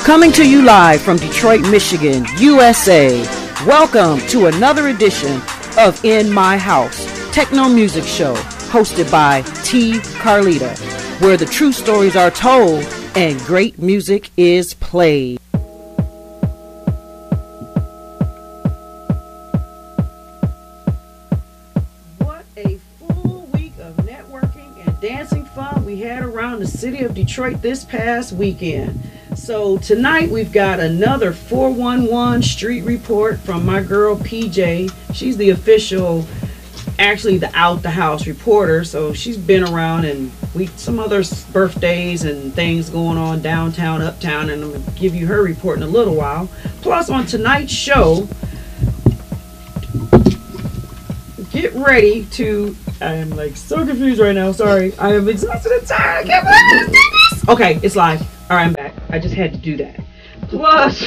Coming to you live from Detroit, Michigan, USA. Welcome to another edition of In My House, Techno Music Show, hosted by T. Carlita, where the true stories are told and great music is played. What a full week of networking and dancing fun we had around the city of Detroit this past weekend. So tonight we've got another 411 street report from my girl PJ. She's the official, actually the out the house reporter. So she's been around, and some other birthdays and things going on downtown, uptown, and I'm gonna give you her report in a little while. Plus on tonight's show, get ready to, I am like so confused right now, sorry. I am exhausted and tired. I can't believe this. Okay, it's live. Alright, I'm back. I just had to do that. Plus,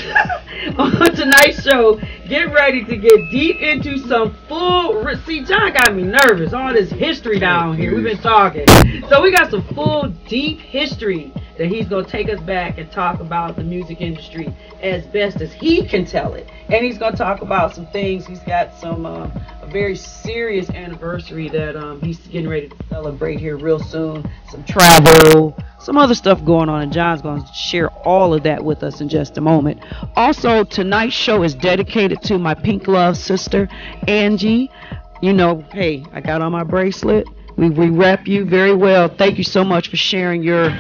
on tonight's show, get ready to get deep into some full... See, John got me nervous. All this history down here. We've been talking. So we got some full, deep history that he's going to take us back and talk about the music industry as best as he can tell it. And he's going to talk about some things. He's got some... a very serious anniversary that he's getting ready to celebrate here real soon. Some travel, some other stuff going on, and John's going to share all of that with us in just a moment. Also, tonight's show is dedicated to my pink love sister, Angie. You know, hey, I got on my bracelet. We rep you very well. Thank you so much for sharing your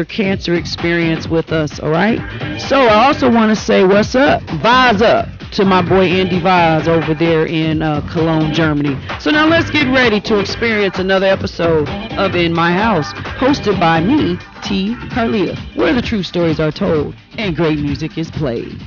cancer experience with us, all right? So I also want to say what's up, Vaz up, to my boy Andy Vaz over there in Cologne, Germany. So now let's get ready to experience another episode of In My House, hosted by me, T. Carlita, where the true stories are told and great music is played.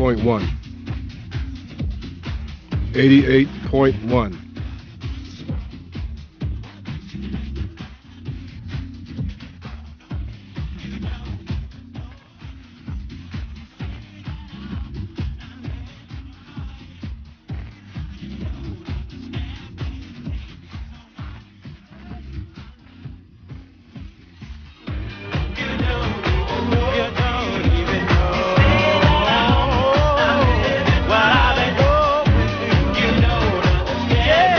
.1 88.1 Yeah.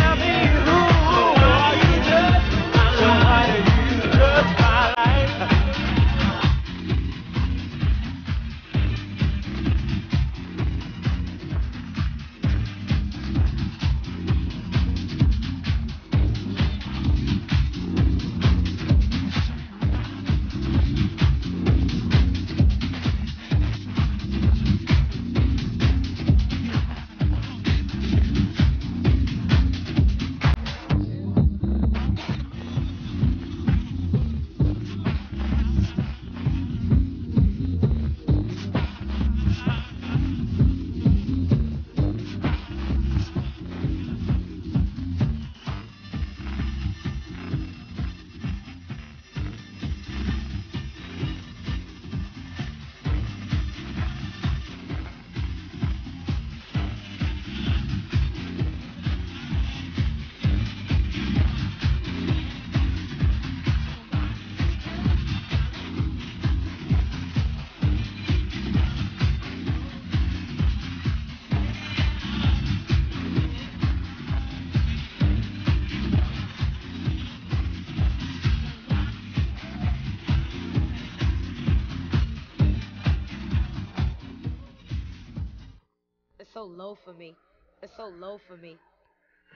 so low for me. It's so low for me.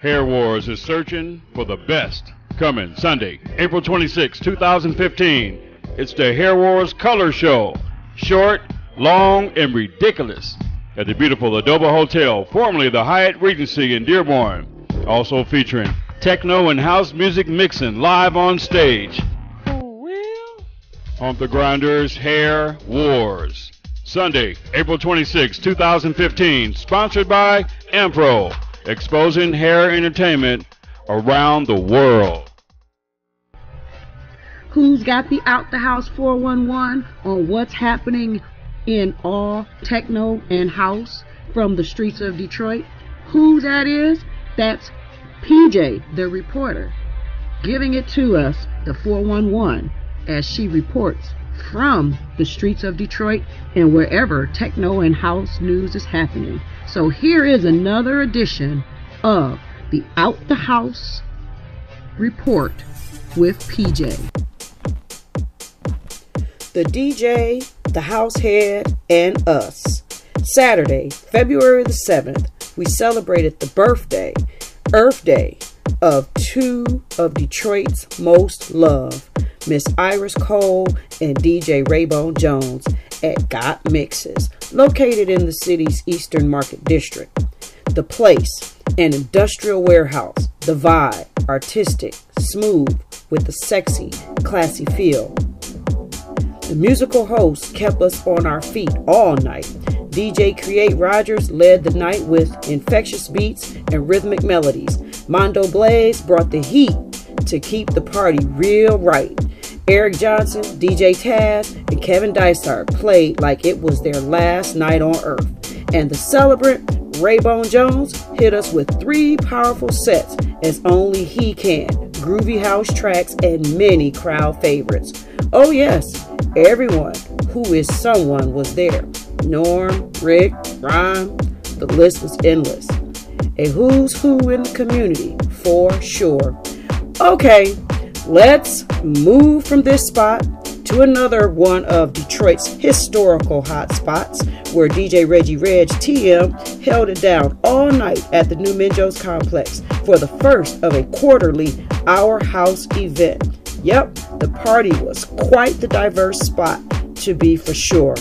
Hair Wars is searching for the best. Coming Sunday, April 26, 2015. It's the Hair Wars Color Show. Short, long, and ridiculous. At the beautiful Adobe Hotel, formerly the Hyatt Regency in Dearborn. Also featuring techno and house music mixing live on stage. On the Grinders Hair Wars. Sunday, April 26, 2015. Sponsored by Ampro. Exposing hair entertainment around the world. Who's got the Out the House 411 on what's happening in all techno and house from the streets of Detroit? Who that is? That's PJ, the reporter, giving it to us, the 411, as she reports from the streets of Detroit and wherever techno and house news is happening. So here is another edition of the Out the House report with PJ. The DJ, the house head, and us. Saturday, February the 7th, we celebrated the birthday, Earth Day, of two of Detroit's most loved, Miss Iris Cole and DJ Raybone Jones at Got Mixes, located in the city's Eastern Market District. The place, an industrial warehouse, the vibe, artistic, smooth, with a sexy, classy feel. The musical host kept us on our feet all night. DJ Create Rogers led the night with infectious beats and rhythmic melodies. Mondo Blaze brought the heat to keep the party real right. Eric Johnson, DJ Taz, and Kevin Dysart played like it was their last night on Earth. And the celebrant, Raybone Jones, hit us with 3 powerful sets as only he can. Groovy house tracks and many crowd favorites. Oh yes, everyone who is someone was there. Norm, Rick, Rhyme, the list was endless. A who's who in the community, for sure. Okay, let's move from this spot to another one of Detroit's historical hotspots, where DJ Reggie Reg TM held it down all night at the New Minjo's Complex for the first of a quarterly Our House event. Yep, the party was quite the diverse spot to be for sure.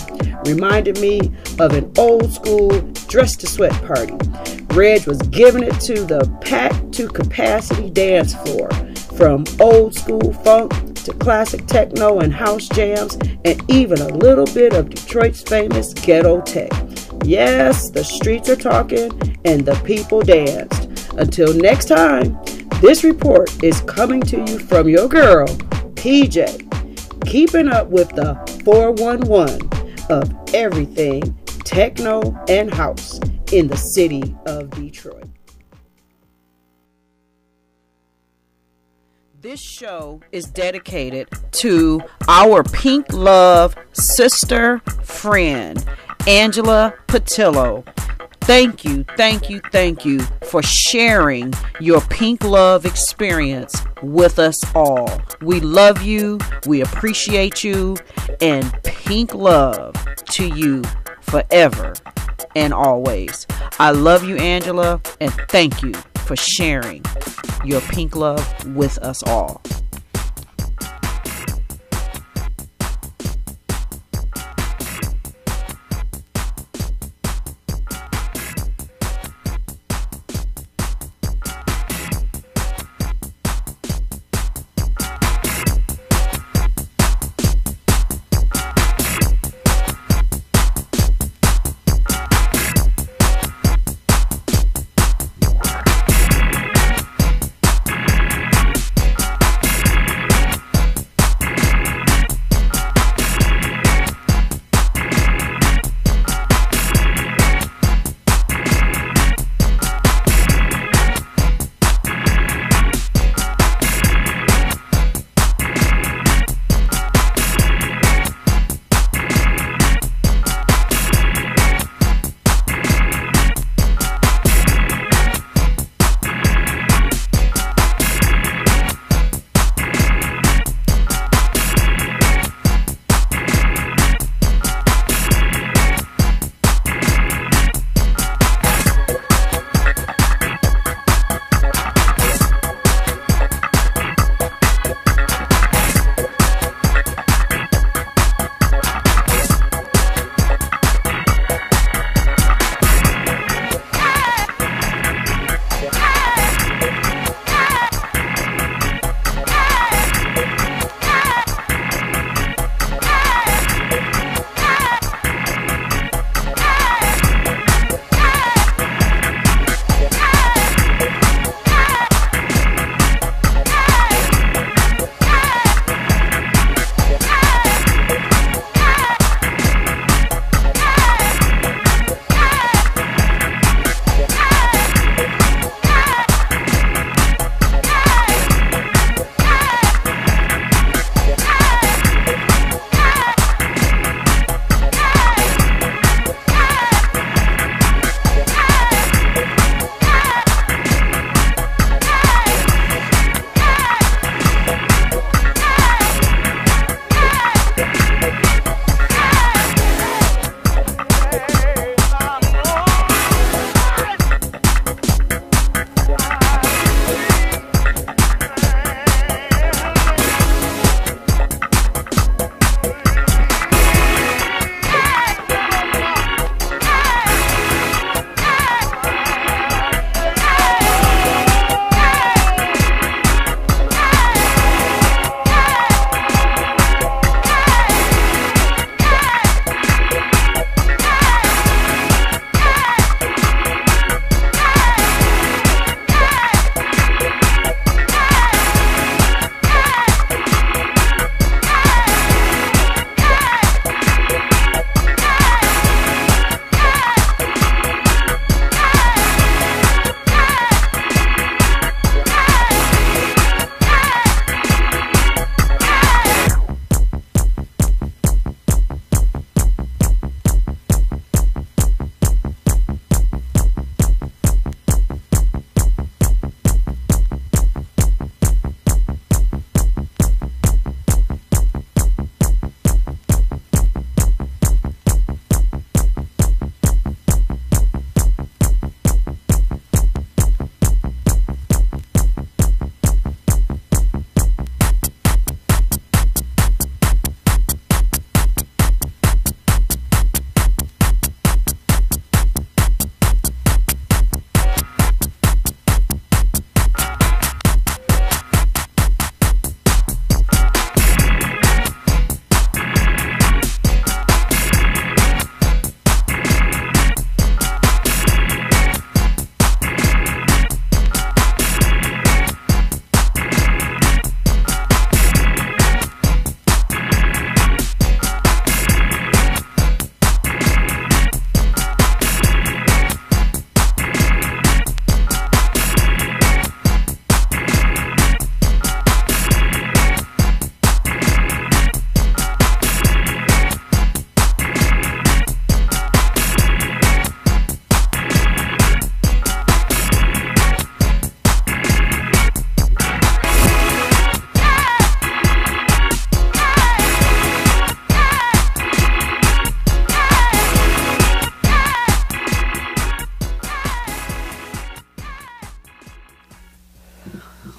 Reminded me of an old school dress to sweat party. Reg was giving it to the packed to capacity dance floor, from old school funk to classic techno and house jams, and even a little bit of Detroit's famous ghetto tech. Yes, the streets are talking and the people danced. Until next time, this report is coming to you from your girl, PJ, keeping up with the 411 of everything techno and house in the city of Detroit. This show is dedicated to our pink love sister friend, Angela Patillo. Thank you, thank you, thank you for sharing your pink love experience with us all. We love you, we appreciate you, and pink love to you forever and always. I love you, Angela, and thank you for sharing your pink love with us all.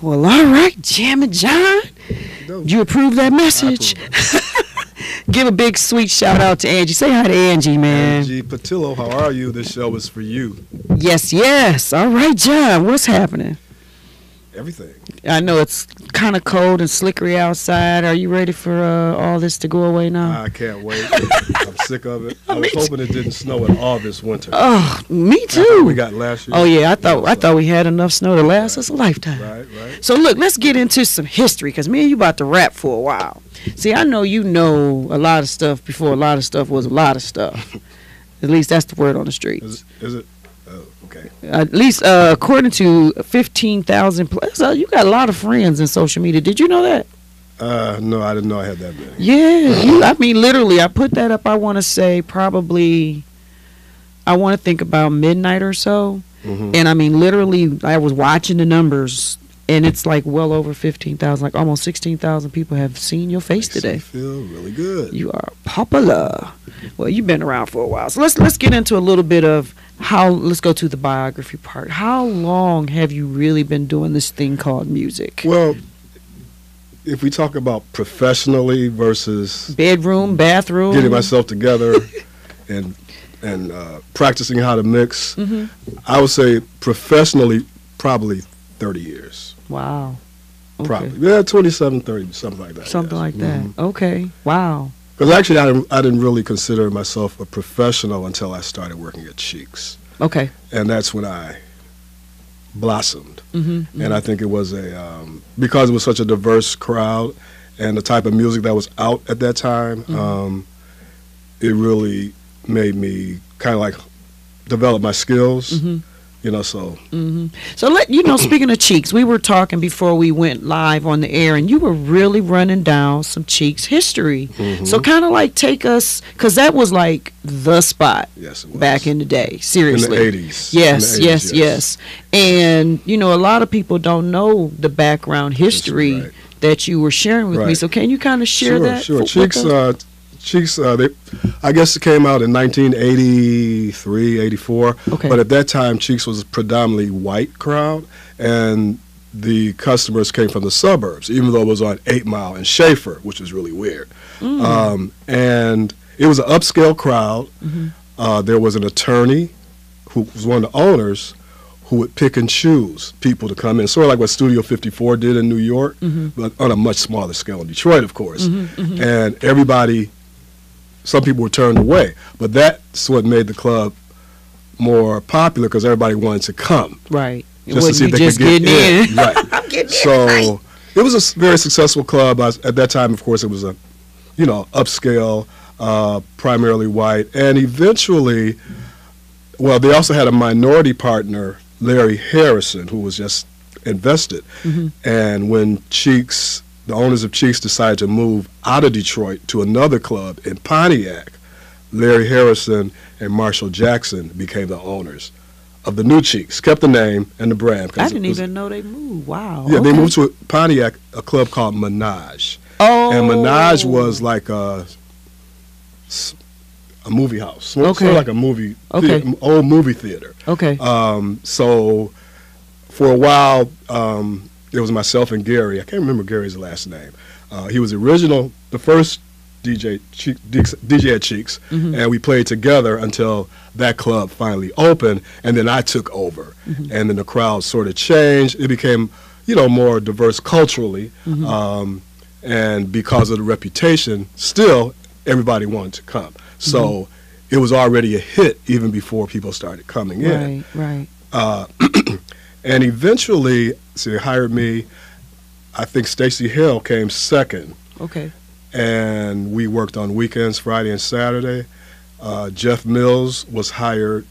Well, all right, Jammin' John. No, You approve that message? Give a big sweet shout out to Angie. Say hi to Angie, man. Angie Patillo, how are you? This show is for you. Yes, yes. All right, John. What's happening? Everything. I know it's kind of cold and slickery outside. Are you ready for all this to go away now? I can't wait. I'm sick of it. I was hoping it didn't snow at all this winter. Oh, me After too. we got last year. Oh yeah, I thought we had enough snow to last us a lifetime. Right. So look, let's get into some history, because me and you about to rap for a while. See, I know you know a lot of stuff before a lot of stuff was a lot of stuff. At least that's the word on the street. Is it? Oh, okay. At least according to 15,000 plus, you got a lot of friends in social media. Did you know that? No, I didn't know I had that many. Yeah, I mean, literally, I put that up, I want to say probably, I want to think about midnight or so. Mm-hmm. And I mean, literally, I was watching the numbers, and it's like well over 15,000, like almost 16,000 people have seen your face today. Makes me feel really good. You are popular. Well, you've been around for a while. So let's get into a little bit of let's go to the biography part. How long have you really been doing this thing called music? Well, if we talk about professionally versus Bedroom, bathroom. getting myself together and practicing how to mix, I would say professionally probably 30 years. Wow. Okay. Probably. Yeah, 27, 30, something like that. Something yes. like that. Okay. Wow. Because actually I didn't really consider myself a professional until I started working at Cheeks. Okay. And that's when I blossomed. Mm-hmm. And I think it was because it was such a diverse crowd and the type of music that was out at that time, it really made me kind of like develop my skills. Mm-hmm. So. Mm-hmm. So speaking of Cheeks, we were talking before we went live on the air, and you were really running down some Cheeks history. Mm-hmm. So kind of like take us, because that was like the spot. Yes, it was. Back in the day. Seriously. In the 80s. Yes, In the 80s, yes. And a lot of people don't know the background history right. that you were sharing with me. So can you kind of share that? Sure. Cheeks, I guess it came out in 1983, 84. Okay. But at that time, Cheeks was a predominantly white crowd, and the customers came from the suburbs, even though it was on 8 Mile and Schaefer, which was really weird. And it was an upscale crowd. Mm-hmm. There was an attorney who was one of the owners who would pick and choose people to come in, sort of like what Studio 54 did in New York, but on a much smaller scale in Detroit, of course. And everybody, some people were turned away, but that's what made the club more popular because everybody wanted to come. Right. Just to see if they could get in. Right. I'm getting so in. It was a very successful club. At that time, of course, it was a, upscale, primarily white, and eventually, well, they also had a minority partner, Larry Harrison, who was just invested. And when Cheeks, the owners of Cheeks, decided to move out of Detroit to another club in Pontiac, Larry Harrison and Marshall Jackson became the owners of the new Cheeks, kept the name and the brand. I didn't even know they moved. Wow. Yeah, they moved to Pontiac, a club called Menage. Oh. And Menage was like a movie house. Sort of like a movie, old movie theater. Okay. So for a while, it was myself and Gary. I can't remember Gary's last name. He was the first DJ at Cheeks, and we played together until that club finally opened, and then I took over. And then the crowd sort of changed. It became, more diverse culturally, and because of the reputation, still everybody wanted to come. So it was already a hit even before people started coming in. Right. And eventually, they hired me. I think Stacey Hill came second. Okay. And we worked on weekends, Friday and Saturday. Jeff Mills was hired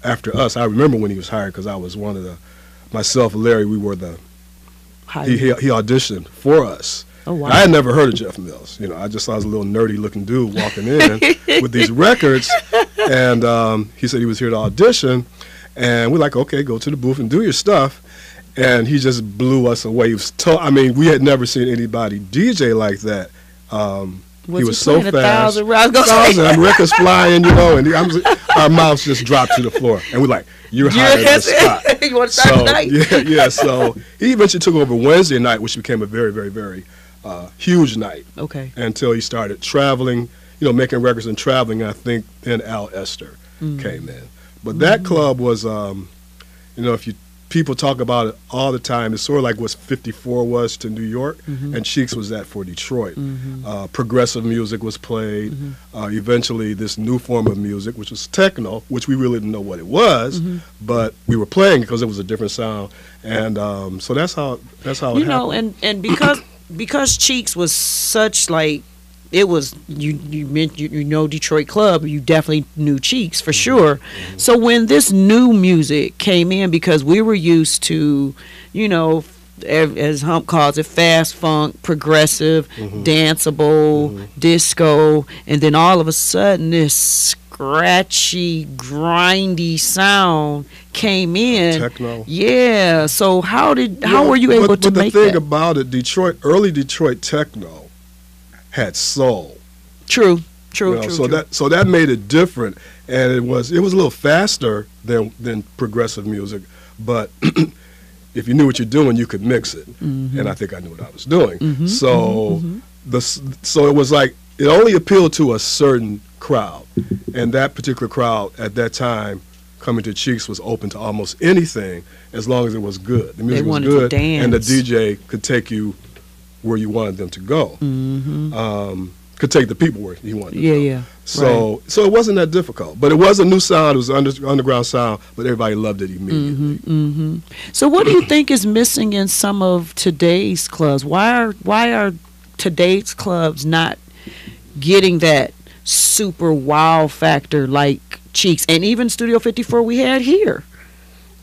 after us. I remember when he was hired because I was one of myself and Larry, we were he auditioned for us. Oh, wow. I had never heard of Jeff Mills. I just saw a little nerdy looking dude walking in with these records. And he said he was here to audition. And we're like, okay, go to the booth and do your stuff. And he just blew us away. He was we had never seen anybody DJ like that He was so fast. 1,000 rounds. And records flying, and our mouths just dropped to the floor. And we're like, you're higher than the spot. You want to start tonight? Yeah. So he eventually took over Wednesday night, which became a very, very, very huge night. Okay. Until he started traveling, making records and traveling. I think then Al Esther came in. But that club was, if people talk about it all the time, it's sort of like what 54 was to New York, and Cheeks was that for Detroit. Progressive music was played. Eventually, this new form of music, which was techno, which we really didn't know what it was, but we were playing because it was a different sound, and so that's how it happened. And because Cheeks was such like. It was Detroit club. You definitely knew Cheeks for sure. So when this new music came in, because we were used to, as Hump calls it, fast funk, progressive, danceable, disco, and then all of a sudden this scratchy, grindy sound came in. Techno. Yeah. So how were you able to make that? But the thing about it, early Detroit techno had soul. True. So that made it different, and it was a little faster than progressive music, but if you knew what you're doing, you could mix it, and I think I knew what I was doing. So it was like it only appealed to a certain crowd, and that particular crowd at that time coming to Cheeks was open to almost anything as long as it was good. The music was good, and the DJ could take you where you wanted them to go. Could take the people where you wanted them to go. Yeah. So it wasn't that difficult. But it was a new sound. It was an underground sound, but everybody loved it immediately. So what do you think is missing in some of today's clubs? Why are today's clubs not getting that super wow factor like Cheeks and even Studio 54 we had here?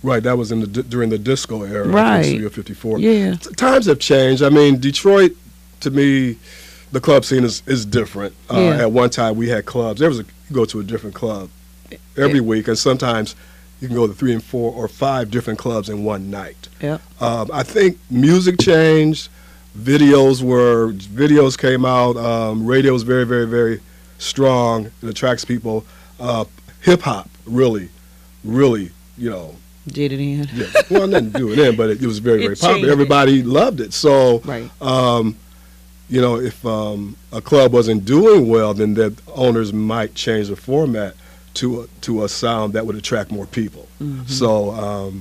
Right, that was during the disco era, right? Studio 54. Yeah, times have changed. I mean, Detroit, to me, the club scene is different. At one time, we had clubs. You go to a different club every week, and sometimes you can go to 3 and 4 or 5 different clubs in one night. Yeah. I think music changed. Videos came out. Radio was very, very, very strong. It attracts people. Hip hop really, did it in. Yeah. Well, nothing to do with it, but it was very, very popular. Everybody loved it. So, right. If a club wasn't doing well, then the owners might change the format to a sound that would attract more people. So,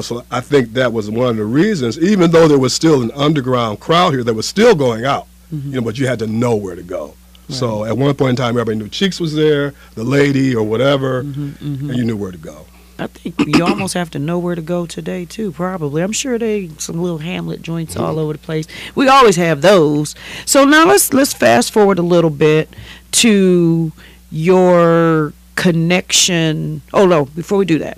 so I think that was one of the reasons, even though there was still an underground crowd here that was still going out, but you had to know where to go. Right. So at one point in time, everybody knew Cheeks was there, the lady or whatever, and you knew where to go. I think you almost have to know where to go today too. Probably, I'm sure some little hamlet joints all over the place. We always have those. So now let's fast forward a little bit to your connection. Oh no, before we do that,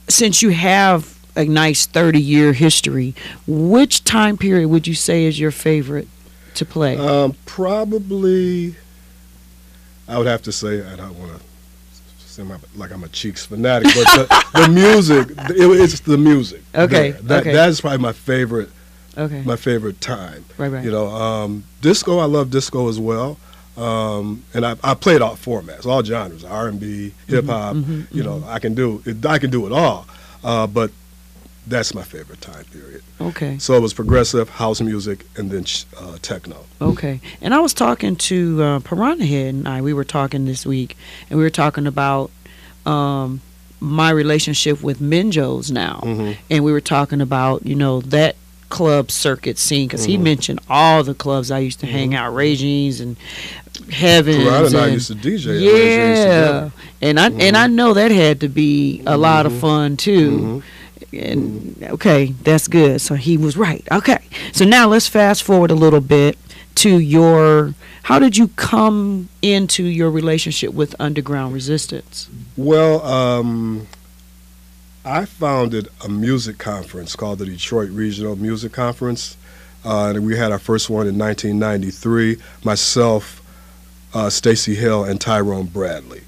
since you have a nice 30-year history, which time period would you say is your favorite to play? Probably, I would have to say, I don't want to like I'm a Cheeks fanatic, but the music, it's the music. Okay. That is probably my favorite. Okay. My favorite time. Right. Disco, I love disco as well. And I played all formats, all genres, R&B, hip hop. I can do it all. But that's my favorite time period. Okay. So it was progressive, house music, and then techno. Okay. And I was talking to Piranha Head and we were talking this week, and we were talking about my relationship with Minjo's now. And we were talking about, that club circuit scene, because he mentioned all the clubs I used to hang out, Regine's and Heavens. Piranha and I used to DJ. Yeah. And I know that had to be a lot of fun too. And okay, that's good. So he was right. Okay, so now let's fast forward a little bit to how did you come into your relationship with Underground Resistance? Well, I founded a music conference called the Detroit Regional Music Conference, and we had our first one in 1993. Myself, Stacey Hill, and Tyrone Bradley.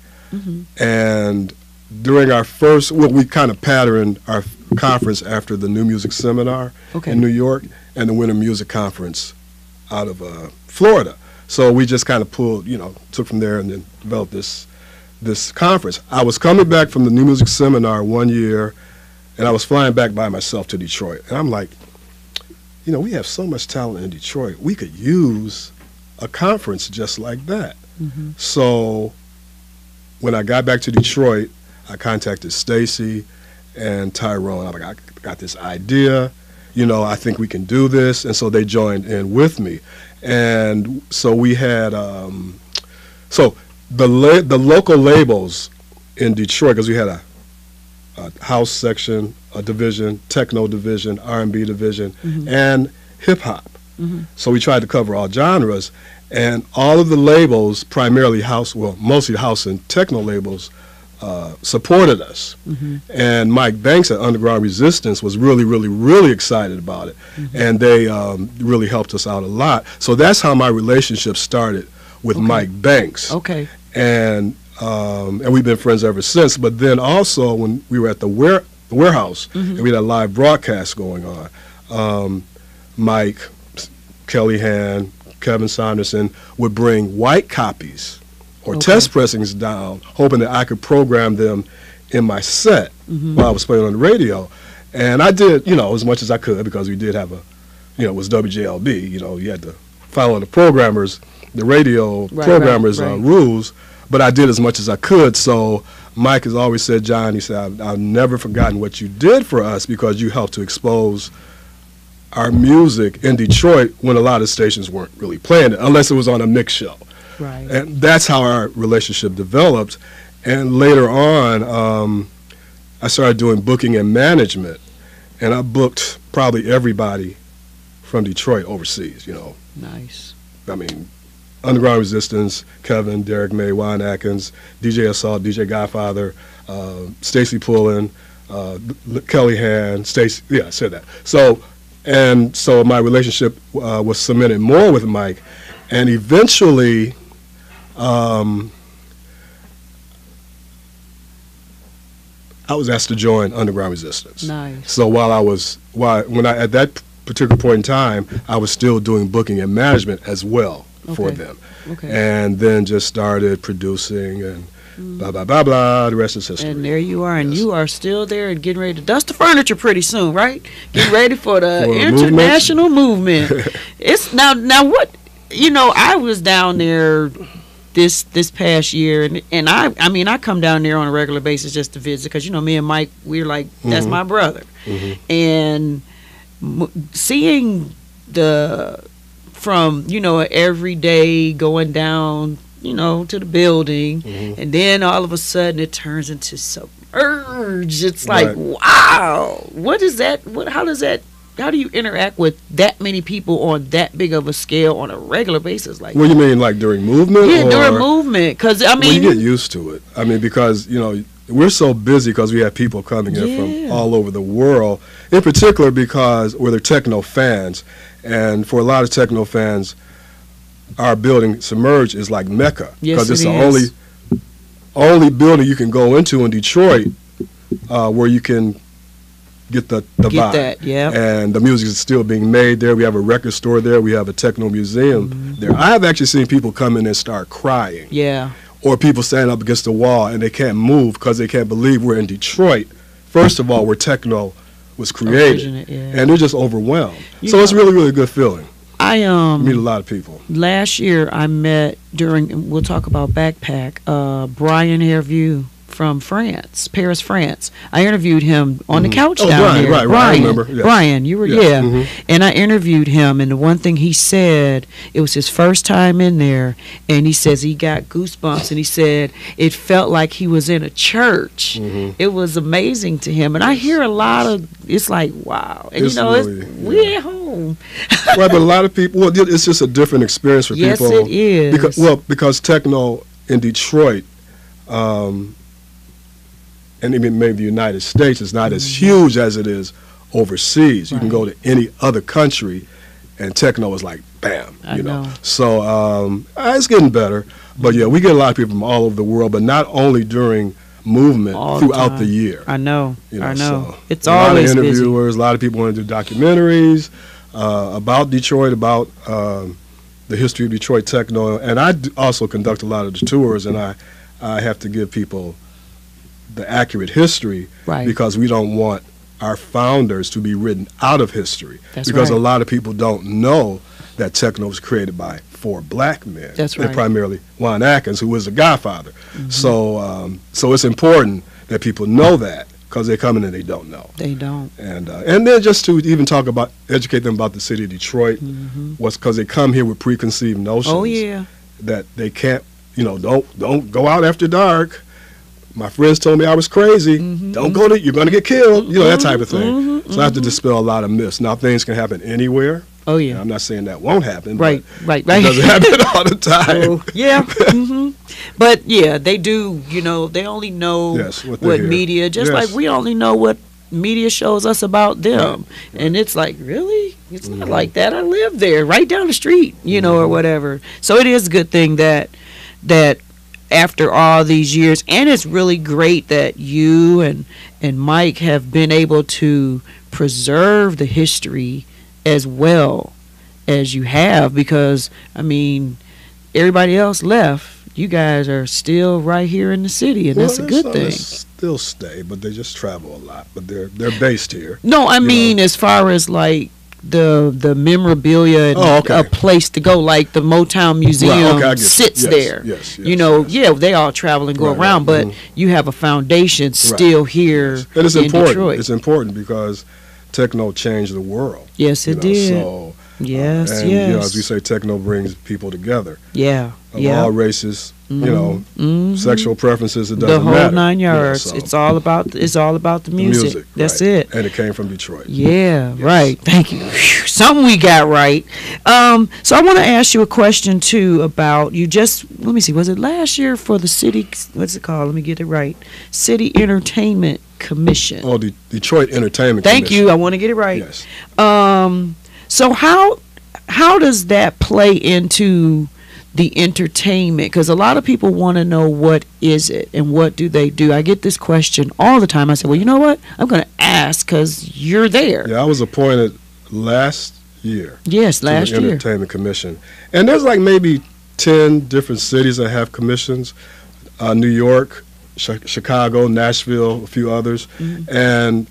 And during our first, we kind of patterned our conference after the New Music Seminar in New York and the Winter Music Conference Florida. So we just kind of pulled, took from there and then developed this conference. I was coming back from the New Music Seminar one year, and I was flying back by myself to Detroit. And I'm like, we have so much talent in Detroit. We could use a conference just like that. Mm-hmm. So when I got back to Detroit, I contacted Stacy and Tyrone. I'm like, I got this idea. I think we can do this. And so they joined in with me. And so we had, the local labels in Detroit, because we had a house section, a division, techno division, R&B division, mm-hmm. and hip hop. Mm-hmm. So we tried to cover all genres, and all of the labels, primarily mostly house and techno labels, supported us. Mm-hmm. And Mike Banks at Underground Resistance was really, really, really excited about it, mm-hmm. and they really helped us out a lot. So that's how my relationship started with Mike Banks. Okay. And we've been friends ever since. But then also when we were at the warehouse, mm-hmm. and we had a live broadcast going on, Mike, Kelly Hand, Kevin Saunderson would bring white copies or test pressings down, hoping that I could program them in my set mm-hmm. while I was playing on the radio. And I did, as much as I could, because we did have it was WJLB, you had to follow the radio programmers' rules, but I did as much as I could. So Mike has always said, John, he said, I've never forgotten what you did for us, because you helped to expose our music in Detroit when a lot of stations weren't really playing it, unless it was on a mix show. Right. And that's how our relationship developed. And later on, I started doing booking and management, and I booked probably everybody from Detroit overseas, Nice. I mean, Underground Resistance, Kevin, Derek May, Juan Atkins, DJ Assault, DJ Godfather, Stacy Pullen, Kelly Hand, Stacy, I said that. So my relationship was cemented more with Mike, and eventually I was asked to join Underground Resistance. Nice. So when I at that particular point in time, I was still doing booking and management as well for them. Okay. And then just started producing and blah, blah, blah, blah, the rest is history. And there you are, and you are still there and getting ready to dust the furniture pretty soon, right? Getting ready for the international movement. It's now what, I was down there this past year, and I come down there on a regular basis just to visit, because me and Mike, we're like, that's mm-hmm. my brother. Mm-hmm. And seeing from every day going down to the building, mm-hmm. and then all of a sudden it turns into submerge. It's like, wow, what is that? How do you interact with that many people on that big of a scale on a regular basis? Like, what do you mean, like during movement? Yeah, during movement. Because you get used to it. Because we're so busy, because we have people coming in from all over the world. In particular, because we're techno fans, and for a lot of techno fans, our building Submerge is like Mecca, because it's the only building you can go into in Detroit where you can get the vibe. That, yeah. And the music is still being made there. We have a record store there. We have a techno museum mm-hmm. there. I have actually seen people come in and start crying. Yeah. Or people standing up against the wall and they can't move because they can't believe we're in Detroit. First of all, where techno was created, and they're just overwhelmed. So it's really, really a good feeling. I meet a lot of people. Last year, I met we'll talk about Backpack, Brian Hervieux from France, Paris, France. I interviewed him on the couch down there. Right, I remember. Yes. Brian, you were, Mm-hmm. And I interviewed him, and the one thing he said, it was his first time in there, and he says he got goosebumps, and he said it felt like he was in a church. Mm-hmm. It was amazing to him, and I hear a lot of, it's like, wow. And we at home. Right, but a lot of people, it's just a different experience for people. Yes, it is. Because techno in Detroit, and even maybe the United States is not as huge as it is overseas. You can go to any other country, and techno is like bam, you know. So it's getting better, but we get a lot of people from all over the world, but not only during movement, throughout the year. I know. So it's always a lot of interviewers, busy. A lot of people want to do documentaries. about Detroit, about the history of Detroit techno, and I also conduct a lot of the tours, and I have to give people the accurate history, Right. because we don't want our founders to be written out of history. That's because right. a lot of people don't know that techno was created by 4 black men. That's and right. primarily Juan Atkins, who was the godfather. So it's important that people know that, because they come in and they don't know. They don't. And then just to even talk about, educate them about the city of Detroit, because they come here with preconceived notions. Oh yeah. That they can't, don't go out after dark. My friends told me I was crazy. Don't go to, you're going to get killed. That type of thing. So I have to dispel a lot of myths. Now, things can happen anywhere. Oh yeah. And I'm not saying that won't happen. Right. But it doesn't happen all the time. Oh, yeah. But yeah, they do. They only know Yes, what what they hear. media. Just Yes. like we only know what media shows us about them, and it's like, really, it's not like that. I live there, right down the street, or whatever. So it is a good thing that after all these years, and it's really great that you and Mike have been able to preserve the history as well as you have, because everybody else left. You guys are still right here in the city, and that's a good thing. Still stay, but they just travel a lot. But they're based here. No, I mean as far as like the memorabilia and a place to go, like the Motown Museum sits there. Yes, they all travel and go around, but you have a foundation still here and it's in important. Detroit. It's important because techno changed the world. Yes, it did. So, yes. as we say, techno brings people together. Yeah. Of all races, sexual preferences. It The doesn't whole matter. 9 yards. So It's all about the music. That's right. it. And it came from Detroit. Yeah, right. Thank you. Whew, something we got right. So I want to ask you a question too about let me see, was it last year for the city, what's it called? Let me get it right. City Entertainment Commission. Oh, the Detroit Entertainment Thank Commission. you. I want to get it right. Yes. So how does that play into the entertainment? Because a lot of people want to know, what is it and what do they do? I get this question all the time. I say, well, you know what? I'm going to ask because you're there. Yeah, I was appointed last year. Yes, last to the year. Entertainment Commission. And there's like maybe 10 different cities that have commissions. New York, Chicago, Nashville, a few others. And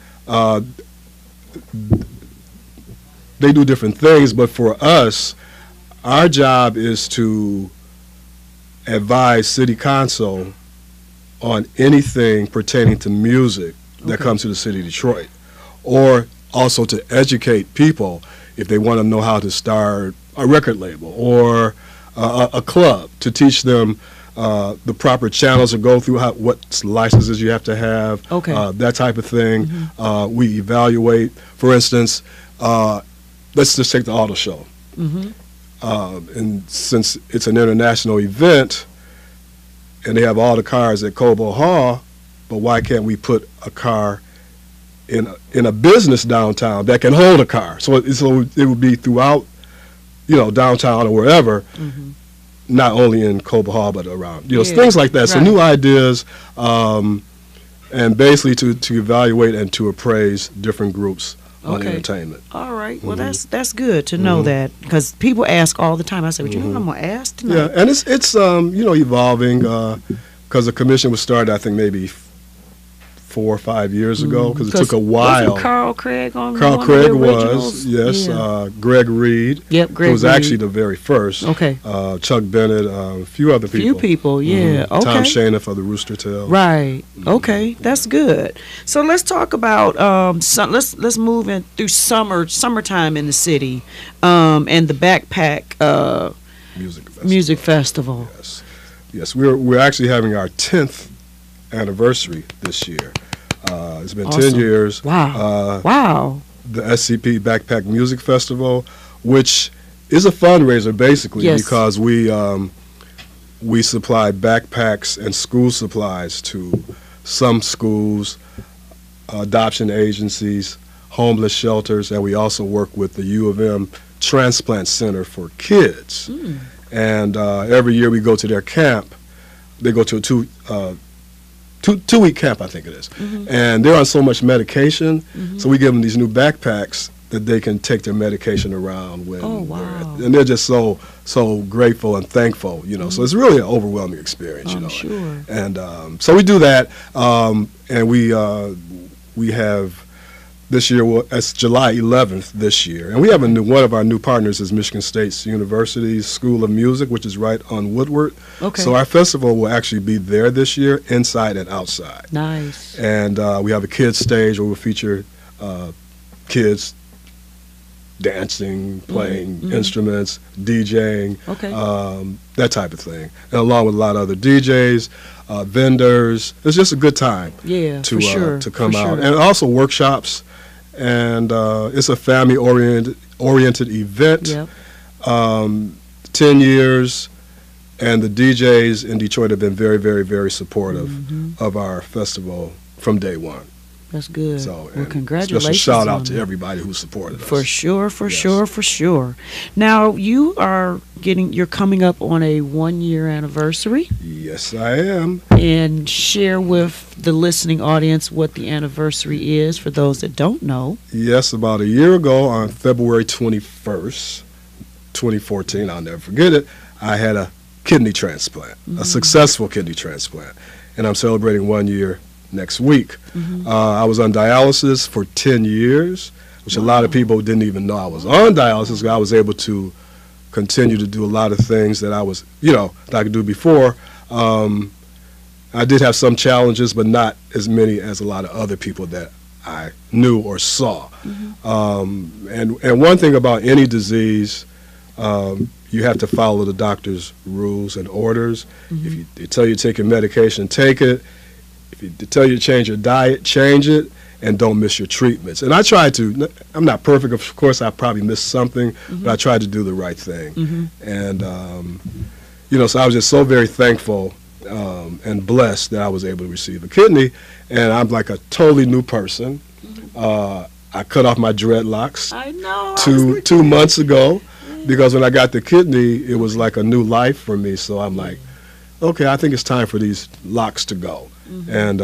they do different things, but for us, our job is to advise City Council on anything pertaining to music that comes to the city of Detroit, or also to educate people if they want to know how to start a record label or a club, to teach them the proper channels to go through, what licenses you have to have, that type of thing. We evaluate, for instance, let's just take the auto show. And since it's an international event and they have all the cars at Cobo Hall, but why can't we put a car in a business downtown that can hold a car? So it would be throughout, downtown or wherever, not only in Cobo Hall but around, things like that. Right. So new ideas, and basically to evaluate and to appraise different groups on entertainment. All right. Well, that's good to know that, because people ask all the time. I say, well, you know what I'm going to ask tonight? Yeah, and it's evolving, because the commission was started, I think, maybe 4 or 5 years ago, because it took a while. Wasn't Carl Craig on Carl one Craig of the was, originals? yes. Yeah. Greg Reed. Yep, Greg who was Reed. actually the very first. Okay. Chuck Bennett, a few other people. Few people, yeah. Okay. Tom Shana for the Rooster Tail. Right. Okay, that's good. So let's talk about let's move in through summertime in the city, and the Backpack Music Festival. Yes. We're actually having our 10th anniversary this year. It's been 10 years. Wow. Wow. The SCP Backpack Music Festival, which is a fundraiser basically, because we supply backpacks and school supplies to some schools, adoption agencies, homeless shelters, and we also work with the U of M Transplant Center for Kids. And every year we go to their camp. They go to a two-week camp, I think it is. And they're on so much medication, so we give them these new backpacks that they can take their medication around when Oh, wow. and they're just so grateful and thankful, you know. So it's really an overwhelming experience, you I'm know. sure. And so we do that, and we have this year. Well, it's July 11th this year, and we have one of our new partners is Michigan State University's School of Music, which is right on Woodward. Okay. So our festival will actually be there this year, inside and outside. Nice. And we have a kids stage where we'll feature kids dancing, playing instruments, DJing, Okay. that type of thing, and along with a lot of other DJs, vendors. It's just a good time Yeah, to for sure. to come for out, sure. and also workshops, and it's a family oriented event. Yep. 10 years, and the DJs in Detroit have been very, very, very supportive of our festival from day one. That's good. So, well, and congratulations. special shout on out to that. everybody who supported us. For sure, for Yes. sure, for sure. Now you're coming up on a 1-year anniversary, Yes, I am. and share with the listening audience what the anniversary is for those that don't know. Yes, about a year ago on February 21st, 2014, I'll never forget it, I had a kidney transplant, a successful kidney transplant, and I'm celebrating 1 year next week. I was on dialysis for 10 years, which a lot of people didn't even know I was on dialysis. I was able to continue to do a lot of things that I was, that I could do before. I did have some challenges, but not as many as a lot of other people that I knew or saw. And one thing about any disease, you have to follow the doctor's rules and orders. If they tell you to take your medication, take it. If they tell you to change your diet, change it, and don't miss your treatments. And I try to. I'm not perfect, of course. I probably missed something, but I tried to do the right thing. And so I was just so very thankful and blessed that I was able to receive a kidney. And I'm like a totally new person. I cut off my dreadlocks I know. 2 months ago, because when I got the kidney, it was like a new life for me. So I'm like, okay, I think it's time for these locks to go. And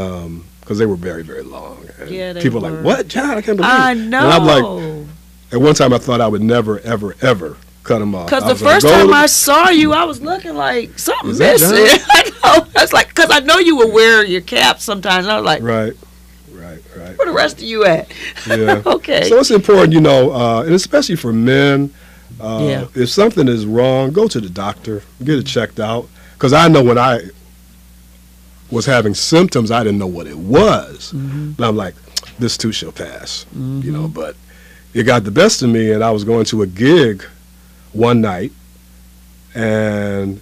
because they were very, very long. And Yeah, they people were were. like, what, John? I can't believe it. I know. And I'm like, at one time I thought I would never, ever, ever cut them off. Because I the was gonna first go time to- I saw you, I was looking like something Is that missing. I know. I was like, because I know you would wear your cap sometimes. And I was like, Right. where the rest of you at? Yeah. Okay. So it's important, and especially for men, Yeah. if something is wrong, go to the doctor, get it checked out. Because I know when I was having symptoms, I didn't know what it was. But I'm like, this too shall pass, but it got the best of me, and I was going to a gig one night, and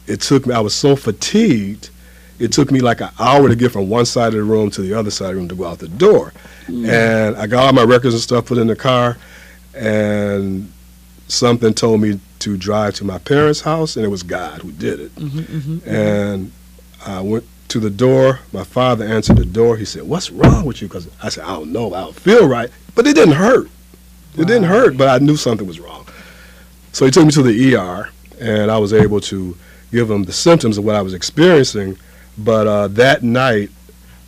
it took me, I was so fatigued, it took me like an hour to get from one side of the room to the other side of the room to go out the door. And I got all my records and stuff put in the car, and something told me to drive to my parents' house, and it was God who did it. And I went to the door. My father answered the door. He said, "What's wrong with you?" Because I said, "I don't know. I don't feel right." But it didn't hurt. It didn't hurt, but I knew something was wrong. So he took me to the ER, and I was able to give him the symptoms of what I was experiencing. But that night,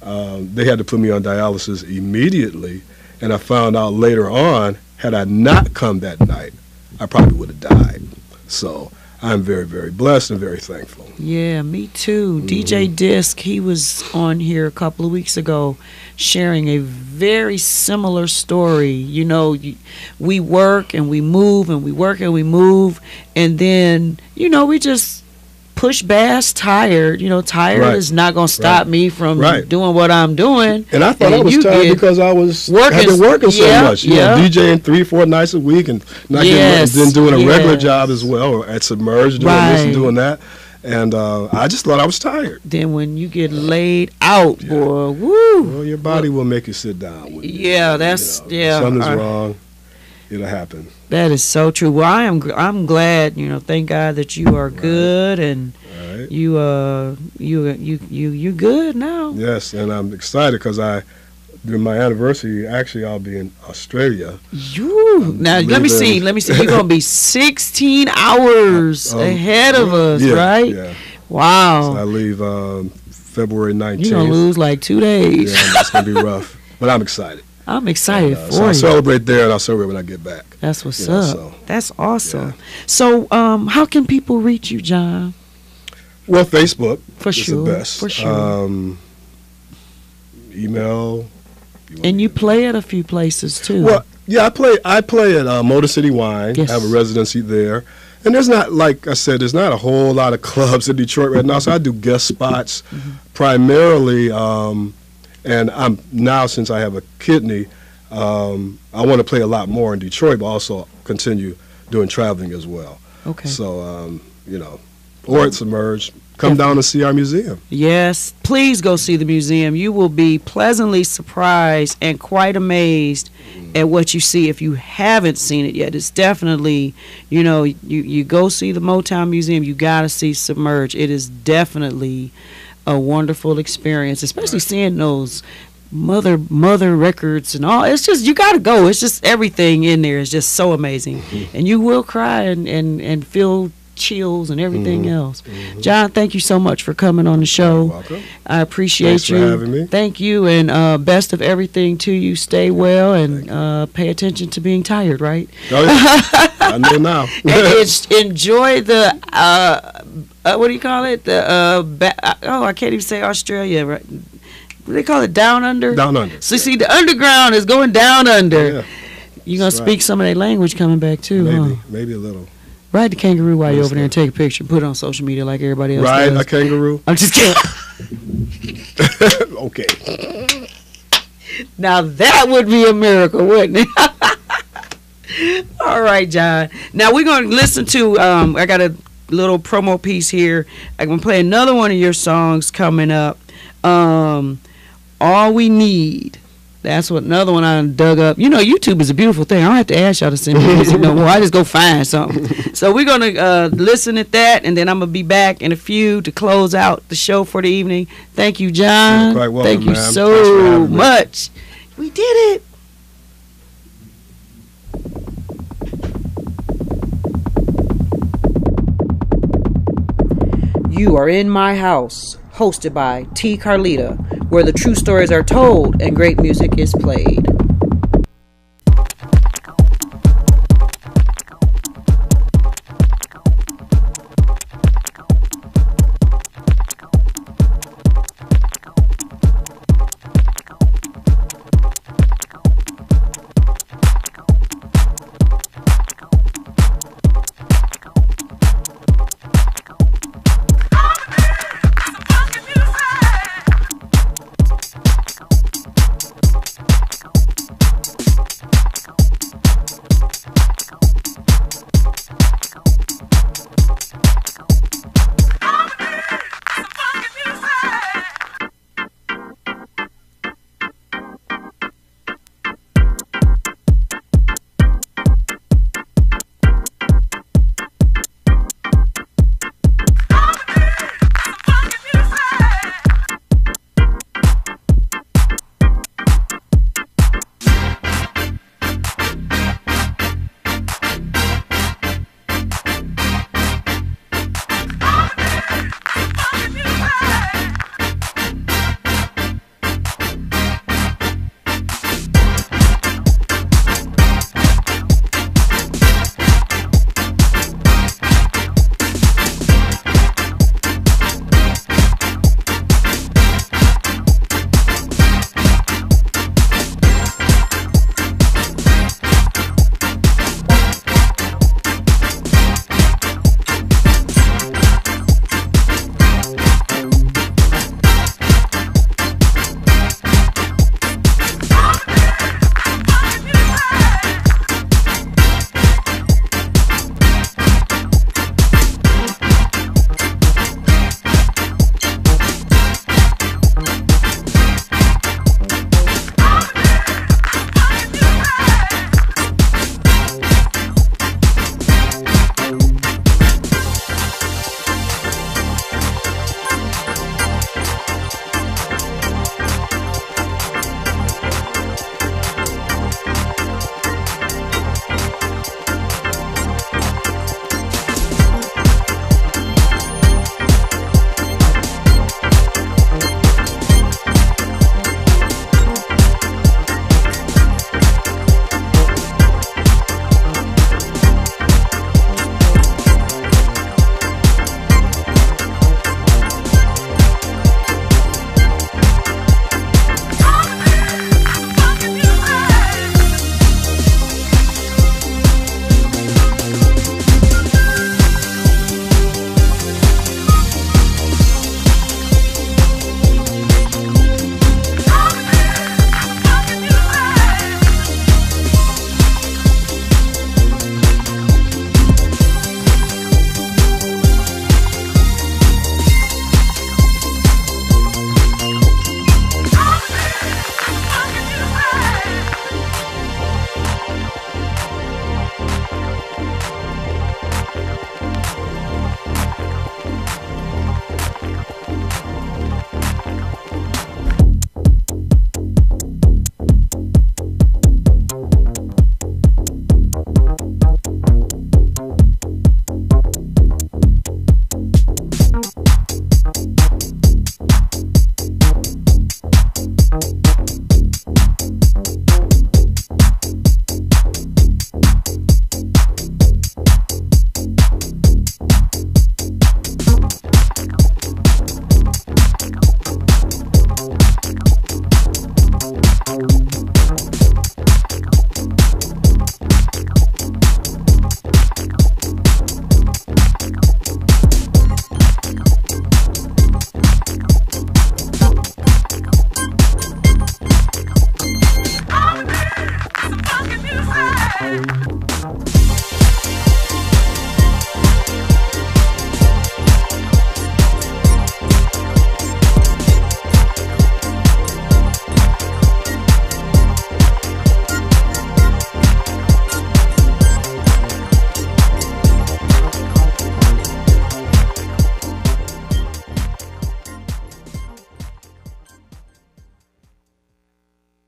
they had to put me on dialysis immediately, and I found out later on, had I not come that night, I probably would have died. So I'm very, very blessed and very thankful. Yeah, me too. DJ Disc, he was on here a couple of weeks ago sharing a very similar story. We work and we move and we work and we move, and then, we just push past tired. Tired Right. is not going to stop me from Right. doing what I'm doing. And I thought I was you tired get because I was working- had been working so yeah, much. yeah. DJing 3-4 nights a week and not Yes, then doing a regular yes. job as well, or at Submerged doing this and Right. doing that. And I just thought I was tired. Then when you get laid out, boy, woo. Well, your body will make you sit down. When Yeah, that's if something's wrong, it'll happen. That is so true. Well, I'm glad. Thank God that you are good, and All right. you're good now. Yes, and I'm excited because during my anniversary, actually, I'll be in Australia. Now let me see. You're gonna be 16 hours ahead of us, Yeah, right? Yeah. Wow. So I leave February 19th. You're gonna lose like 2 days. Yeah, that's gonna be rough, but I'm excited. I'm excited So for I you. celebrate there, and I celebrate when I get back. That's what's You know, up. so, That's awesome. yeah. So, how can people reach you, John? Well, Facebook For is sure, the best. for sure. Email. And you play at a few places too. Well, yeah, I play at Motor City Wine. Yes. I have a residency there. And there's not, like I said, there's not a whole lot of clubs in Detroit right now, so I do guest spots primarily. And I'm now, since I have a kidney, I want to play a lot more in Detroit, but also continue doing traveling as well. Okay. So, you know, or it's Emerge. Come down and see our museum. Yes, please go see the museum. You will be pleasantly surprised and quite amazed at what you see if you haven't seen it yet. It's definitely, you know, you go see the Motown Museum, you got to see Submerge. It is definitely a wonderful experience, especially seeing those mother records and all. It's just, you got to go. It's just everything in there is just so amazing. And you will cry and feel chills and everything else. John, thank you so much for coming on the show. You're welcome. I appreciate Thanks you. for having me. Thank you, and best of everything to you. Stay well and pay attention to being tired, right? Oh, yeah. I know now. And enjoy the what do you call it? The I can't even say Australia. Right? What do they call it? Down under. Down under. So see, the underground is going down under. Yeah. You're gonna That's speak right. some of their language coming back too, Maybe, huh? maybe a little. Ride the kangaroo while you're over there and Understand. take a picture. Put it on social media like everybody else Ride does. a kangaroo? I'm just kidding. Okay. Now that would be a miracle, wouldn't it? All right, John. Now we're going to listen to, I got a little promo piece here. I'm going to play another one of your songs coming up. All We Need. That's what another one I dug up. You know, YouTube is a beautiful thing. I don't have to ask y'all to send me music no more. I just go find something. So we're going to listen at that, and then I'm going to be back in a few to close out the show for the evening. Thank you, John. You're quite welcome, Thank you ma'am. Thanks for so having me. much. We did it. You Are in My House, hosted by T. Carlita, where the true stories are told and great music is played. Music.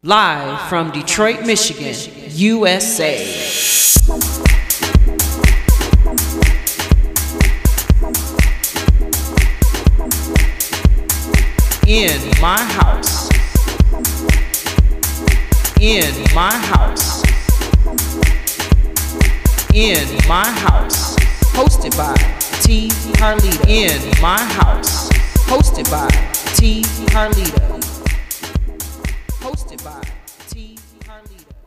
Live from Detroit, Michigan, USA. In my house. In my house. In my house. Hosted by T. Harlita. In my house. Hosted by T. Harlita. Hosted by T. Harlita.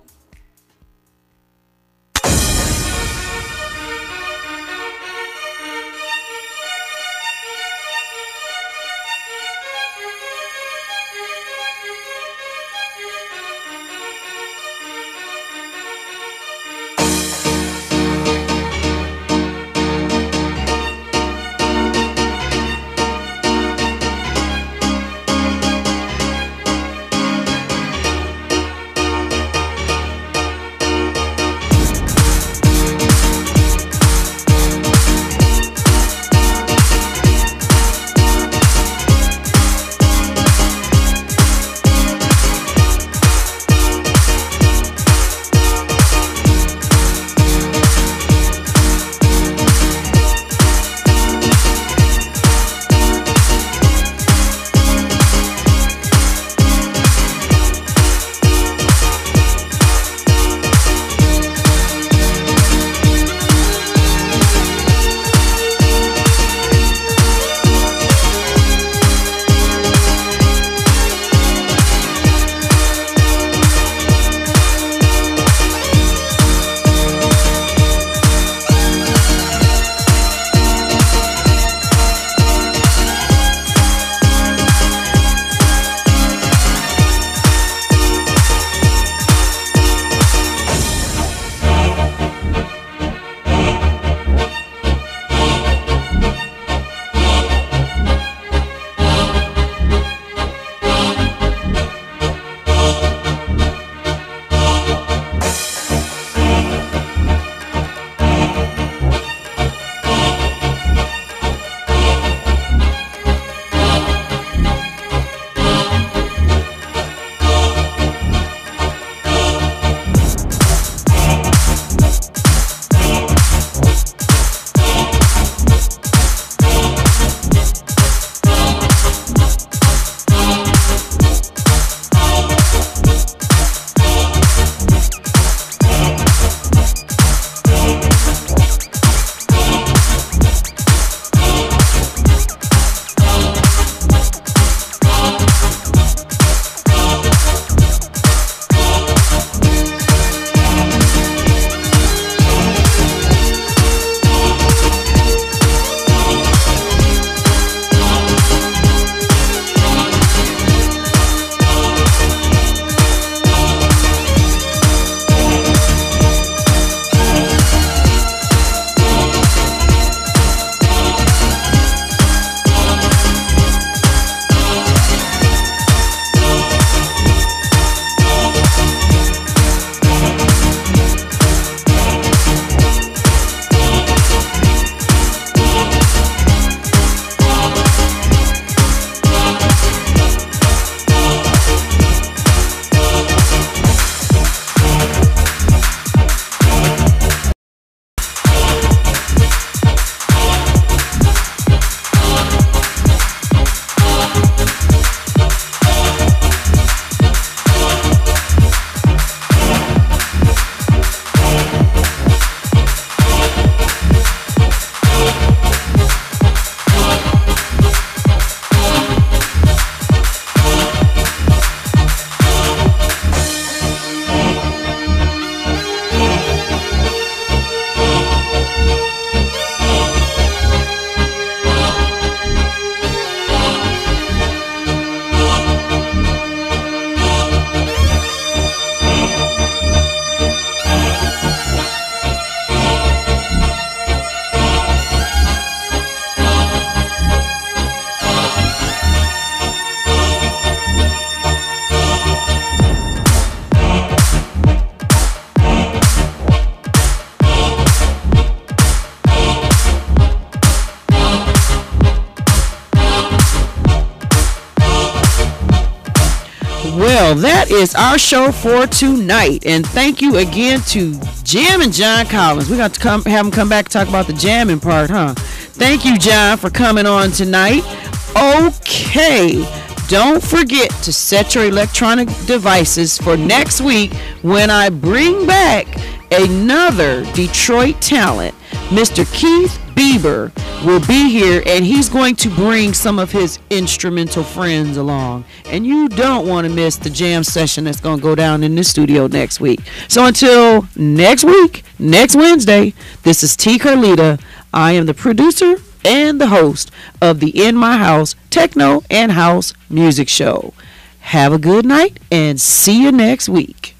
Well, that is our show for tonight, and thank you again to Jam and John Collins. We got to have him come back and talk about the jamming part, huh? Thank you, John, for coming on tonight. Okay, don't forget to set your electronic devices for next week when I bring back another Detroit talent. Mr. Keith Bieber will be here, and he's going to bring some of his instrumental friends along. And you don't want to miss the jam session that's going to go down in the studio next week. So until next week, next Wednesday, this is T. Carlita. I am the producer and the host of the In My House Techno and House Music Show. Have a good night and see you next week.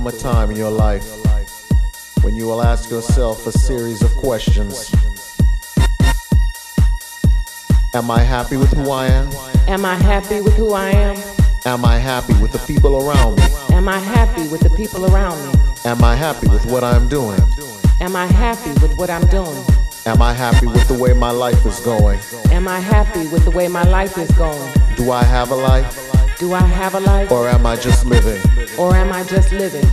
come a time in your life when you will ask yourself a series of questions. Am I happy with who I am? Am I happy with who I am? Am I happy with the people around me? Am I happy with the people around me? Am I happy with what I'm doing? Am I happy with what I'm doing? Am I happy with the way my life is going? Am I happy with the way my life is going? Do I have a life? Do I have a life? Or am I just living? Or am I just living?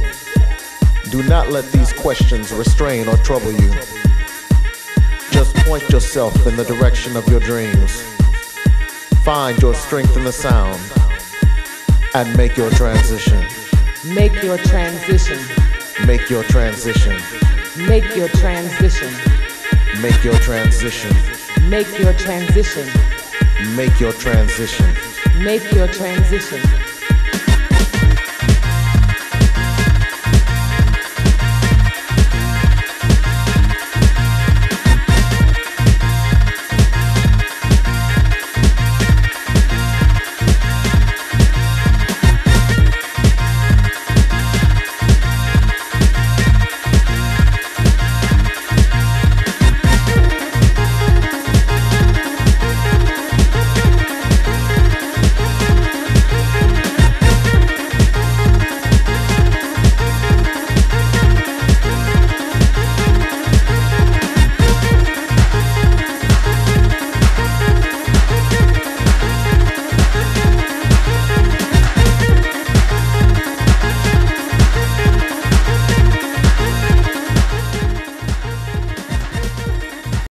Do not let these questions restrain or trouble you. Just point yourself in the direction of your dreams. Find your strength in the sound and make your transition. Make your transition. Make your transition. Make your transition. Make your transition. Make your transition. Make your transition. Make your transition.